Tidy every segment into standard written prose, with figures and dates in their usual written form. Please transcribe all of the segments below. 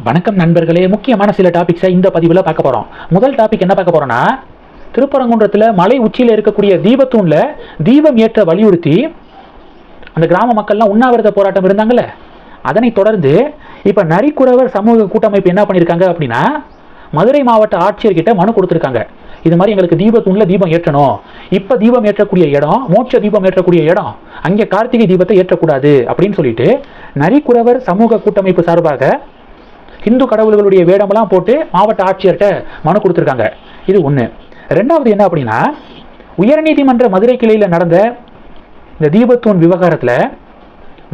வணக்கம் நண்பர்களே, முக்கியமான சில டாபிக்ஸை இந்த பதிவில் பார்க்க போகிறோம். முதல் டாபிக் என்ன பார்க்க போகிறோன்னா, திருப்பரங்குன்றத்தில் மலை உச்சியில் இருக்கக்கூடிய தீபத்தூணில் தீபம் ஏற்ற வலியுறுத்தி அந்த கிராம மக்கள்லாம் உண்ணாவிரத போராட்டம் இருந்தாங்கல்ல, அதனை தொடர்ந்து இப்போ நரிக்குறவர் சமூக கூட்டமைப்பு என்ன பண்ணியிருக்காங்க அப்படின்னா, மதுரை மாவட்ட ஆட்சியர்கிட்ட மனு கொடுத்துருக்காங்க. இது மாதிரி எங்களுக்கு தீபத்தூணில் தீபம் ஏற்றணும், இப்போ தீபம் ஏற்றக்கூடிய இடம் மோட்ச தீபம் ஏற்றக்கூடிய இடம், அங்கே கார்த்திகை தீபத்தை ஏற்றக்கூடாது அப்படின்னு சொல்லிட்டு நரிக்குறவர் சமூக கூட்டமைப்பு சார்பாக இந்து கடவுள்களுடைய வேடமெல்லாம் போட்டு மாவட்ட ஆட்சியர்கிட்ட மனு கொடுத்துருக்காங்க. இது ஒன்று. ரெண்டாவது என்ன அப்படின்னா, உயர்நீதிமன்ற மதுரை கிளையில் நடந்த இந்த தீபத்தூண் விவகாரத்தில்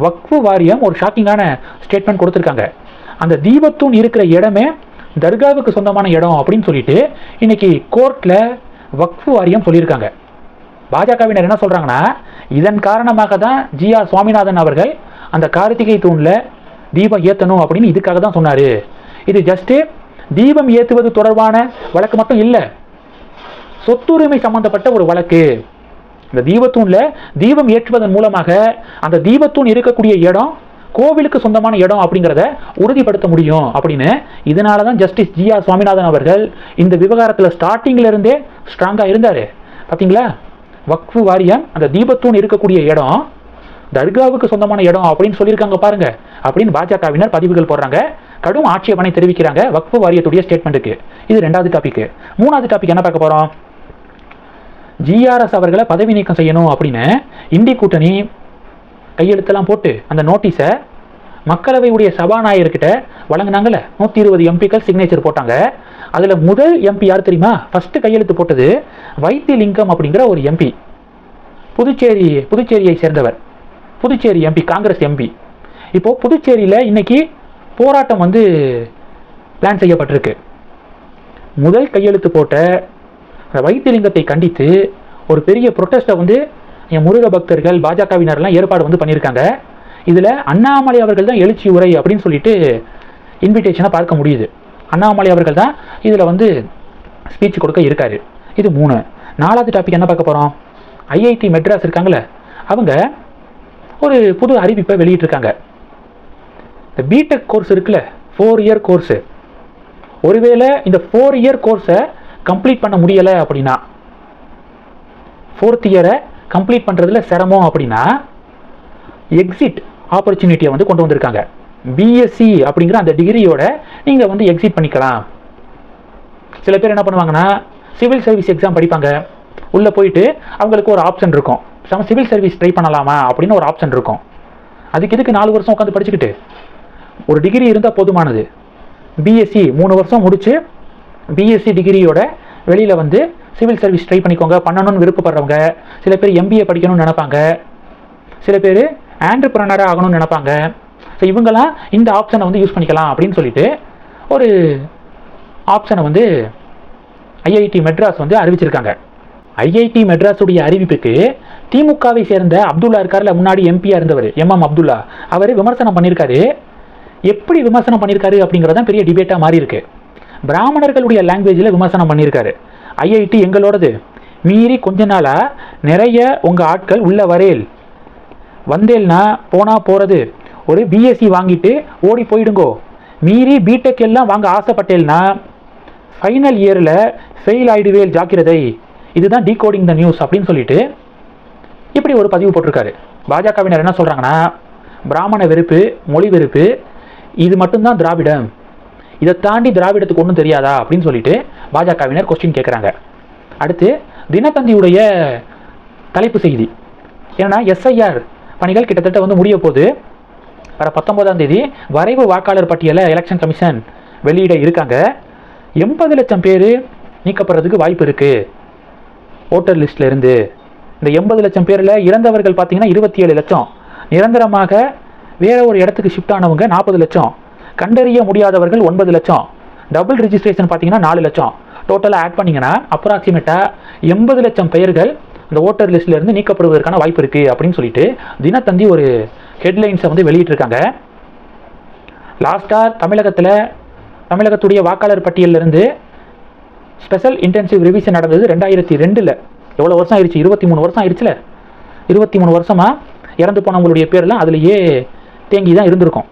வக்ஃபு வாரியம் ஒரு ஷாக்கிங்கான ஸ்டேட்மெண்ட் கொடுத்துருக்காங்க. அந்த தீபத்தூண் இருக்கிற இடமே தர்காவுக்கு சொந்தமான இடம் அப்படின்னு சொல்லிட்டு இன்னைக்கு கோர்ட்டில் வக்ஃபு வாரியம் சொல்லியிருக்காங்க. பாஜகவினர் என்ன சொல்கிறாங்கன்னா, இதன் காரணமாக தான் ஜி.ஆர். சுவாமிநாதன் அவர்கள் அந்த கார்த்திகை தூணில் தீபம் ஏற்றணும் அப்படின்னு இதுக்காக தான் சொன்னார். இது ஜஸ்ட்டு தீபம் ஏற்றுவது தொடர்பான வழக்கு மட்டும் இல்லை, சொத்துரிமை சம்பந்தப்பட்ட ஒரு வழக்கு. இந்த தீபத்தூணில் தீபம் ஏற்றுவதன் மூலமாக அந்த தீபத்தூண் இருக்கக்கூடிய இடம் கோவிலுக்கு சொந்தமான இடம் அப்படிங்கிறத உறுதிப்படுத்த முடியும் அப்படின்னு இதனால தான் ஜஸ்டிஸ் ஜி.ஆர். சுவாமிநாதன் அவர்கள் இந்த விவகாரத்தில் ஸ்டார்டிங்கில் இருந்தே ஸ்ட்ராங்காக இருந்தார். பார்த்தீங்களா, வக்ஃபு வாரியம் அந்த தீபத்தூண் இருக்கக்கூடிய இடம் தர்காவுக்கு சொந்தமான இடம் அப்படின்னு சொல்லியிருக்காங்க பாருங்க அப்படின்னு பாஜகவினர் பதிவுகள் போடுறாங்க, கடும் ஆட்சேபனை தெரிவிக்கிறாங்க வக்ஃபு வாரியத்துடைய ஸ்டேட்மெண்ட்டுக்கு. இது ரெண்டாவது டாபிக். மூணாவது டாபிக் என்ன பார்க்க போகிறோம், ஜிஆர்எஸ் அவர்களை பதவி நீக்கம் செய்யணும் அப்படின்னு இந்தி கூட்டணி கையெழுத்தெல்லாம் போட்டு அந்த நோட்டீஸை மக்களவையுடைய சபாநாயகர்கிட்ட வழங்கினாங்கல்ல. 120 எம்பிக்கள் சிக்னேச்சர் போட்டாங்க. அதில் முதல் எம்பி யார் தெரியுமா? ஃபர்ஸ்ட் கையெழுத்து போட்டது வைத்திலிங்கம் அப்படிங்கிற ஒரு எம்பி, புதுச்சேரியை சேர்ந்தவர், புதுச்சேரி எம்பி, காங்கிரஸ் எம்பி. இப்போது புதுச்சேரியில் இன்னைக்கு போராட்டம் பிளான் செய்யப்பட்டிருக்கு. முதல் கையெழுத்து போட்ட வைத்திலிங்கத்தை கண்டித்து ஒரு பெரிய ப்ரொட்டஸ்ட்டை என் முருக பக்தர்கள் பாஜகவினர்லாம் ஏற்பாடு பண்ணியிருக்காங்க. இதில் அண்ணாமலை அவர்கள் தான் எழுச்சி உரை அப்படின்னு சொல்லிட்டு இன்விடேஷனை பார்க்க முடியுது. அண்ணாமலை அவர்கள் தான் இதில் ஸ்பீச் கொடுக்க இருக்காரு. இது 3. நாலாவது டாபிக் என்ன பார்க்க போகிறோம், ஐஐடி மெட்ராஸ் இருக்காங்களே, அவங்க ஒரு புது அறிவிப்பை வெளியிட்டிருக்காங்க. இந்த பிடெக் கோர்ஸ் இருக்குல்ல, 4 இயர் கோர்ஸு, ஒருவேளை இந்த 4 இயர் கோர்ஸை கம்ப்ளீட் பண்ண முடியலை அப்படின்னா, 4th இயரை கம்ப்ளீட் பண்ணுறதுல சிரமம் அப்படின்னா, எக்ஸிட் ஆப்பர்ச்சுனிட்டியை கொண்டு வந்திருக்காங்க. பிஎஸ்சி அப்படிங்கிற அந்த டிகிரியோட நீங்கள் எக்ஸிட் பண்ணிக்கலாம். சில பேர் என்ன பண்ணுவாங்கன்னா, சிவில் சர்வீஸ் எக்ஸாம் படிப்பாங்க, உள்ளே போயிட்டு அவங்களுக்கு ஒரு ஆப்ஷன் இருக்கும், சிவில் சர்வீஸ் ட்ரை பண்ணலாமா அப்படின்னு ஒரு ஆப்ஷன் இருக்கும். அதுக்கு எதுக்கு 4 வருஷம் உட்காந்து படிச்சுக்கிட்டு, ஒரு டிகிரி இருந்தால் போதுமானது. பிஎஸ்சி 3 வருஷம் முடிச்சு பிஎஸ்சி டிகிரியோட வெளியில் சிவில் சர்வீஸ் ட்ரை பண்ணிக்கோங்க. பண்ணணும்னு விருப்பப்படுறவங்க, சில பேர் எம்பிஏ படிக்கணும்னு நினைப்பாங்க, சில பேர் ஆண்டர்பிரனராக ஆகணும்னு நினைப்பாங்க. ஸோ இவங்கெல்லாம் இந்த ஆப்ஷனை யூஸ் பண்ணிக்கலாம் அப்படின்னு சொல்லிட்டு ஒரு ஆப்ஷனை ஐஐடி மெட்ராஸ் அறிவிச்சிருக்காங்க. ஐஐடி மெட்ராஸுடைய அறிவிப்புக்கு திமுகவை சேர்ந்த அப்துல்லா இருக்கார்ல, முன்னாடி எம்பியாக இருந்தவர் எம்எம் அப்துல்லா, அவர் விமர்சனம் பண்ணியிருக்காரு. எப்படி விமர்சனம் பண்ணியிருக்காரு அப்படிங்கிறதான் பெரிய டிபேட்டாக மாறி இருக்கு. பிராமணர்களுடைய லாங்குவேஜில் விமர்சனம் பண்ணியிருக்காரு. ஐஐடி எங்களோடது, மீறி கொஞ்ச நாளாக நிறைய உங்கள் ஆட்கள் உள்ள வந்தேல்னா போனால் போகிறது, ஒரு பிஎஸ்சி வாங்கிட்டு ஓடி போயிடுங்கோ, மீறி பிடெக் எல்லாம் வாங்க ஆசைப்பட்டேன்னா ஃபைனல் இயரில் ஃபெயில் ஆகிடுவேல் ஜாக்கிரதை, இதுதான் டீகோடிங் த நியூஸ் அப்படின்னு சொல்லிட்டு இப்படி ஒரு பதிவு போட்டிருக்காரு. பாஜகவினர் என்ன சொல்கிறாங்கன்னா, பிராமண வெறுப்பு, மொழி வெறுப்பு, இது மட்டும்தான் திராவிடம், இதை தாண்டி திராவிடத்துக்கு ஒன்றும் தெரியாதா அப்படின்னு சொல்லிட்டு பாஜகவினர் கொஸ்டின் கேட்குறாங்க. அடுத்து தினத்தந்தியுடைய தலைப்பு செய்தி ஏன்னா, எஸ்ஐஆர் பணிகள் கிட்டத்தட்ட முடிய போது வர 19ஆம் தேதி வரைவு வாக்காளர் பட்டியலை எலெக்ஷன் கமிஷன் வெளியிட இருக்காங்க. 80 லட்சம் பேர் நீக்கப்படுறதுக்கு வாய்ப்பு இருக்குது ஓட்டர் லிஸ்ட்ல இருந்து. இந்த 80 லட்சம் பேரில் இறந்தவர்கள் பார்த்தீங்கன்னா 27 லட்சம், நிரந்தரமாக வேற ஒரு இடத்துக்கு ஷிஃப்ட் ஆனவங்க 40 லட்சம், கண்டறிய முடியாதவர்கள் 9 லட்சம், டபுள் ரிஜிஸ்ட்ரேஷன் பார்த்தீங்கன்னா 4 லட்சம். டோட்டலாக ஆட் பண்ணிங்கன்னா அப்ராக்சிமேட்டாக 80 லட்சம் பெயர்கள் இந்த ஓட்டர் லிஸ்ட்ல இருந்து நீக்கப்படுவதற்கான வாய்ப்பு இருக்குது அப்படின்னு சொல்லிட்டு தினத்தந்தி ஒரு ஹெட்லைன்ஸை வெளியிட்டிருக்காங்க. லாஸ்ட்டாக தமிழகத்துடைய வாக்காளர் பட்டியலிருந்து ஸ்பெஷல் இன்டென்சிவ் ரிவிஷன் நடந்தது 2002. எவ்வளோ வருஷம் ஆயிடுச்சு, 23 வருஷம் ஆயிடுச்சுல. 23 வருஷமாக இறந்து போனவங்களுடைய பேர்லாம் அதுலேயே தேங்கி தான் இருந்திருக்கும்.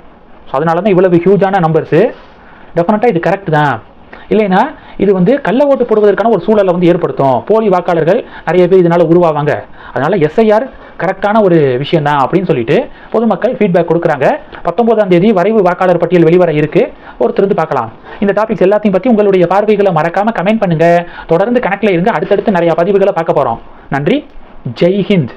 ஸோ அதனால தான் இவ்வளவு ஹியூஜான நம்பர்ஸு. டெஃபினட்டாக இது கரெக்ட் தான், இல்லைன்னா இது வந்து கள்ள ஓட்டு போடுவதற்கான ஒரு சூழலை வந்து ஏற்படுத்தும், போலி வாக்காளர்கள் நிறைய பேர் இதனால் உருவாவாங்க, அதனால் எஸ்ஐஆர் கரெக்டான ஒரு விஷயம் தான் அப்படின்னு சொல்லிட்டு பொதுமக்கள் ஃபீட்பேக் கொடுக்குறாங்க. 19ஆம் தேதி வரைவு வாக்காளர் பட்டியல் வெளிவர இருக்கு, ஒருத்தருந்து பார்க்கலாம். இந்த டாபிக்ஸ் எல்லாத்தையும் பற்றி உங்களுடைய பார்வைகளை மறக்காம கமெண்ட் பண்ணுங்க. தொடர்ந்து கணக்கில் இருங்க, அடுத்தடுத்து நிறைய பதிவுகளை பார்க்க போகிறோம். நன்றி, ஜெய் ஹிந்த்.